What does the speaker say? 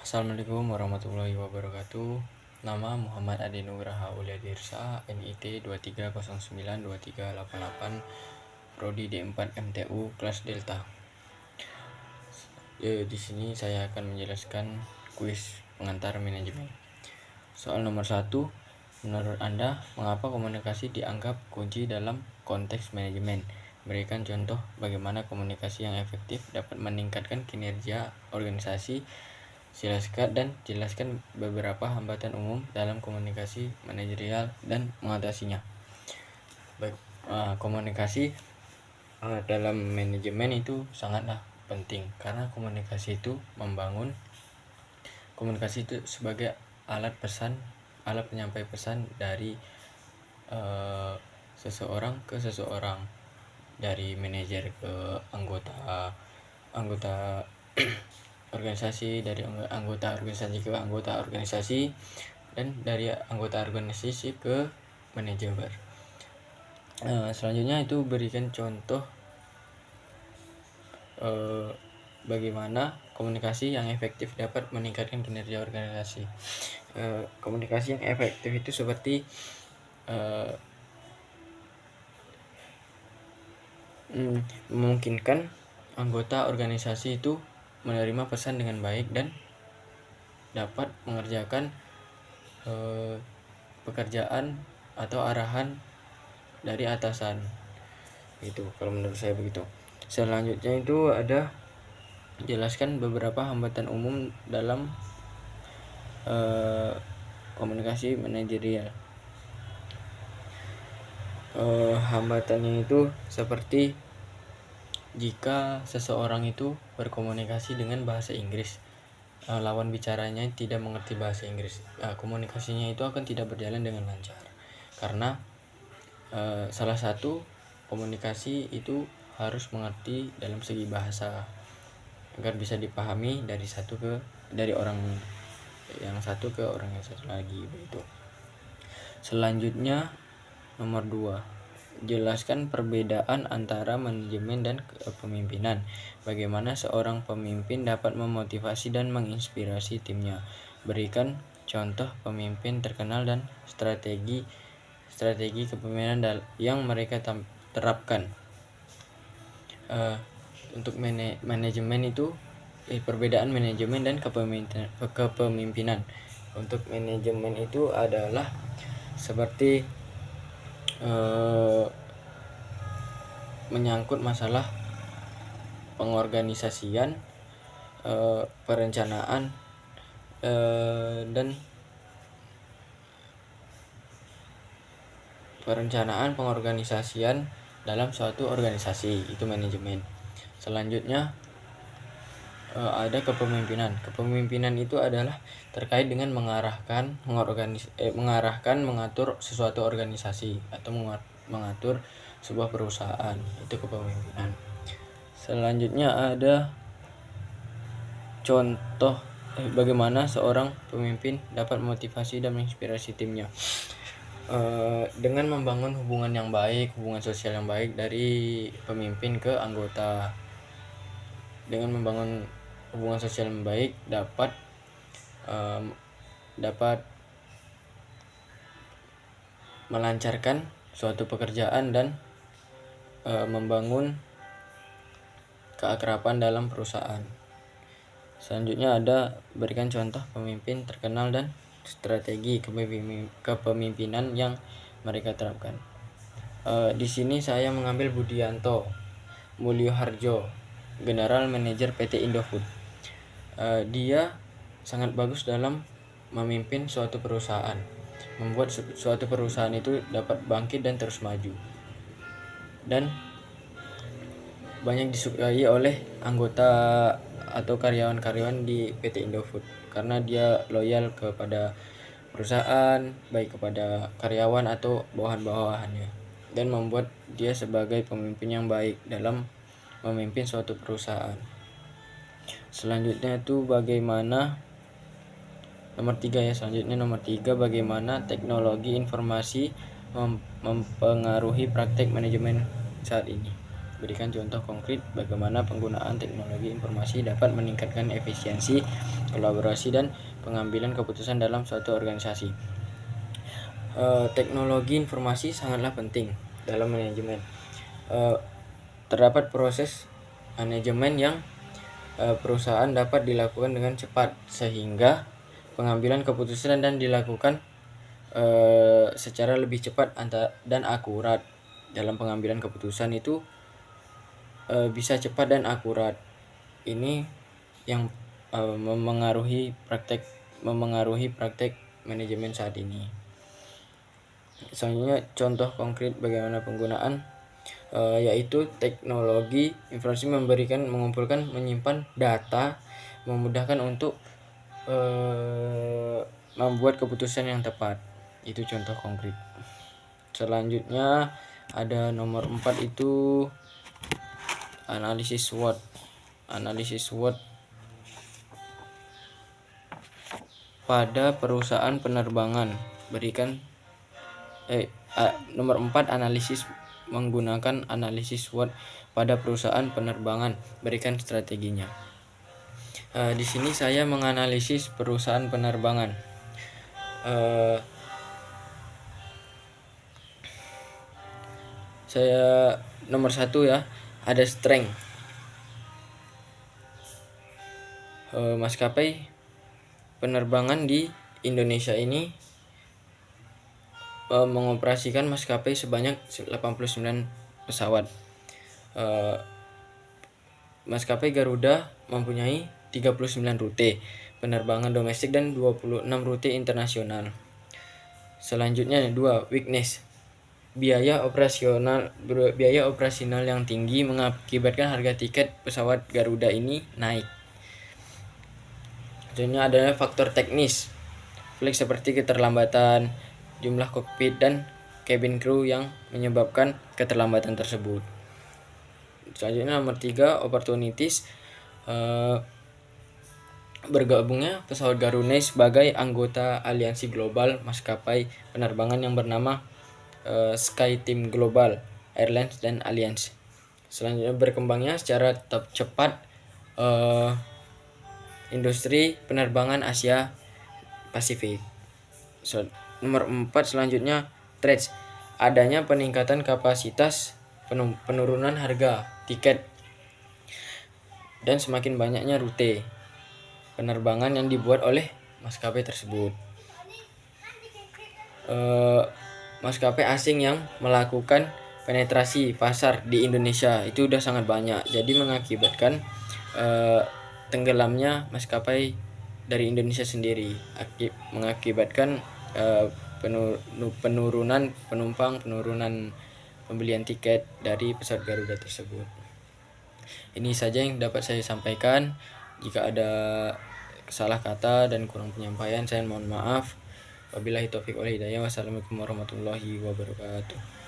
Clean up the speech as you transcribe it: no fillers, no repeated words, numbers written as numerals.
Assalamualaikum warahmatullahi wabarakatuh. Nama Muhammad Adi Nugraha Uliadirsa, NIT 23092388, Prodi D4 MTU kelas Delta. Di sini saya akan menjelaskan kuis pengantar manajemen. Soal nomor 1, menurut Anda, mengapa komunikasi dianggap kunci dalam konteks manajemen? Berikan contoh bagaimana komunikasi yang efektif dapat meningkatkan kinerja organisasi. Jelaskan beberapa hambatan umum dalam komunikasi manajerial dan mengatasinya. Baik, komunikasi dalam manajemen itu sangatlah penting karena komunikasi itu sebagai alat penyampai pesan dari seseorang ke seseorang, dari manajer ke anggota organisasi, dari anggota organisasi ke anggota organisasi, dan dari anggota organisasi ke manajer. Selanjutnya itu berikan contoh bagaimana komunikasi yang efektif dapat meningkatkan kinerja organisasi. Komunikasi yang efektif itu seperti memungkinkan anggota organisasi itu menerima pesan dengan baik dan dapat mengerjakan pekerjaan atau arahan dari atasan. Itu kalau menurut saya begitu. Selanjutnya itu ada jelaskan beberapa hambatan umum dalam komunikasi manajerial. Hambatannya itu seperti jika seseorang itu berkomunikasi dengan bahasa Inggris, lawan bicaranya tidak mengerti bahasa Inggris, komunikasinya itu akan tidak berjalan dengan lancar karena salah satu komunikasi itu harus mengerti dalam segi bahasa agar bisa dipahami dari orang yang satu ke orang yang satu lagi begitu. Selanjutnya nomor 2, jelaskan perbedaan antara manajemen dan kepemimpinan. Bagaimana seorang pemimpin dapat memotivasi dan menginspirasi timnya. Berikan contoh pemimpin terkenal dan strategi kepemimpinan yang mereka terapkan. Untuk manajemen itu perbedaan manajemen dan kepemimpinan. Untuk manajemen itu adalah seperti menyangkut masalah pengorganisasian, perencanaan, dan pengorganisasian dalam suatu organisasi, itu manajemen. Selanjutnya ada kepemimpinan. Kepemimpinan itu adalah terkait dengan mengatur sesuatu organisasi atau mengatur sebuah perusahaan, itu kepemimpinan. Selanjutnya ada contoh bagaimana seorang pemimpin dapat memotivasi dan menginspirasi timnya. Dengan membangun hubungan yang baik, hubungan sosial yang baik dari pemimpin ke anggota. Dengan membangun hubungan sosial yang baik dapat melancarkan suatu pekerjaan dan membangun keakraban dalam perusahaan. Selanjutnya ada berikan contoh pemimpin terkenal dan strategi kepemimpinan yang mereka terapkan. Di sini saya mengambil Budianto Mulyoharjo, General Manager PT Indofood. Dia sangat bagus dalam memimpin suatu perusahaan, membuat suatu perusahaan itu dapat bangkit dan terus maju, dan banyak disukai oleh anggota atau karyawan-karyawan di PT Indofood karena dia loyal kepada perusahaan, baik kepada karyawan atau bawahan-bawahannya, dan membuat dia sebagai pemimpin yang baik dalam memimpin suatu perusahaan. Selanjutnya itu bagaimana nomor 3 bagaimana teknologi informasi mempengaruhi praktek manajemen saat ini. Berikan contoh konkret bagaimana penggunaan teknologi informasi dapat meningkatkan efisiensi kolaborasi, dan pengambilan keputusan dalam suatu organisasi. Teknologi informasi sangatlah penting dalam manajemen. Terdapat proses manajemen yang perusahaan dapat dilakukan dengan cepat, sehingga pengambilan keputusan dan dilakukan secara lebih cepat dan akurat. Dalam pengambilan keputusan itu bisa cepat dan akurat. Ini yang memengaruhi praktek manajemen saat ini. Selanjutnya, contoh konkret bagaimana penggunaan, yaitu teknologi informasi mengumpulkan, menyimpan data, memudahkan untuk membuat keputusan yang tepat. Itu contoh konkret. Selanjutnya ada nomor 4, itu analisis SWOT. Analisis SWOT pada perusahaan penerbangan nomor 4, analisis menggunakan analisis SWOT pada perusahaan penerbangan, berikan strateginya. Di sini saya menganalisis perusahaan penerbangan. Saya nomor 1 ya, ada strength. Maskapai penerbangan di Indonesia ini mengoperasikan maskapai sebanyak 89 pesawat. Maskapai Garuda mempunyai 39 rute penerbangan domestik dan 26 rute internasional. Selanjutnya 2, weakness. Biaya operasional yang tinggi mengakibatkan harga tiket pesawat Garuda ini naik. Contohnya adalah faktor teknis, flex seperti keterlambatan, jumlah kokpit dan cabin crew yang menyebabkan keterlambatan tersebut. Selanjutnya nomor 3, opportunities. Bergabungnya pesawat Garuda sebagai anggota aliansi global maskapai penerbangan yang bernama SkyTeam Global Airlines dan Alliance. Selanjutnya, berkembangnya secara cepat industri penerbangan Asia Pasifik. Nomor 4 selanjutnya, threats. Adanya peningkatan kapasitas, penurunan harga tiket, dan semakin banyaknya rute penerbangan yang dibuat oleh maskapai tersebut. Maskapai asing yang melakukan penetrasi pasar di Indonesia itu udah sangat banyak, jadi mengakibatkan tenggelamnya maskapai dari Indonesia sendiri, mengakibatkan penurunan penumpang, penurunan pembelian tiket dari pesawat Garuda tersebut. Ini saja yang dapat saya sampaikan. Jika ada salah kata dan kurang penyampaian, saya mohon maaf. Wabillahi taufiq wal hidayah. Wassalamualaikum warahmatullahi wabarakatuh.